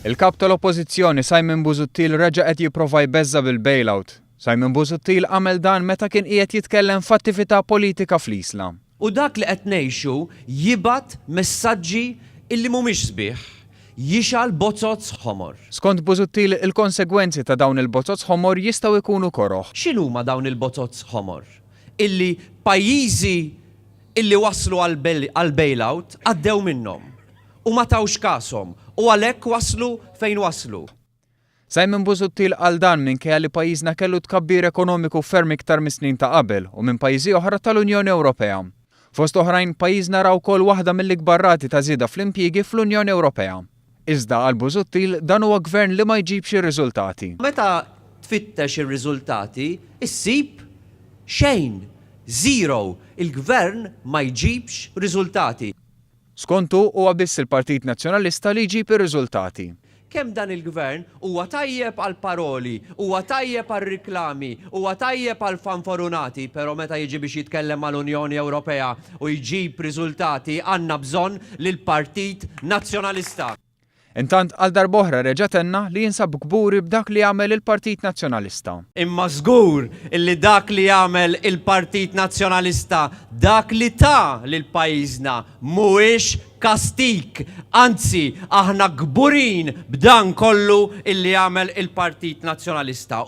Il-kap tal-Oppożizzjoni Simon Busuttil reġa' qed jipprova jbeżża bil-bailout. Simon Busuttil għamel dan meta kien qiegħed jitkellem f'attività politika fl-Isla. U dak li qed ngħixu jibgħat messaġġi illi mhumiex sbieħ, jixal bozzozz ħomor. Skont Busuttil il-konsegwenzi ta' dawn il-bozzozz ħomor jistgħu jkunu koroħ. X'inhuma dawn il-bozzozz ħomor? Illi pajjiżi illi waslu għal bailout għaddew minnhom u ma tawx kasom u għalhekk waslu fejn waslu. Simon Busuttil għal dan minkejja li pajjiżna kellu tkabbir ekonomiku ferm iktar mis-snin ta' qabel u minn pajjiżi oħra tal-Unjoni Ewropea. Fost oħrajn pajjiżna raw wkoll waħda mill-ikbar rati ta' żieda fl-impjiegi fl-Unjoni Ewropea. Iżda għal Busuttil dan huwa gvern li ma jġibx ir-riżultati. Meta tfittex ir-riżultati, issib xejn, zero. Il-gvern ma jġibx riżultati. Skontu huwa biss il-Partit Nazzjonalista li jġib ir-riżultati. Kemm dan il-gvern huwa tajjeb għal paroli, huwa tajjeb għal riklami, huwa tajjeb għal fanforunati, però meta jiġi biex jitkellem mal-Unjoni Ewropea u jġib riżultati għandna bżonn lill-Partit Nazzjonalista. Intant għal darb'oħra reġa' tenna li jinsab kburi b'dak li jagħmel il-Partit Nazzjonalista. Imma żgur illi dak li jagħmel il-Partit Nazzjonalista, dak li ta' lil pajjiżna mhuwiex kastik, anzi aħna kburin b'dan kollu illi jagħmel il-Partit Nazzjonalista.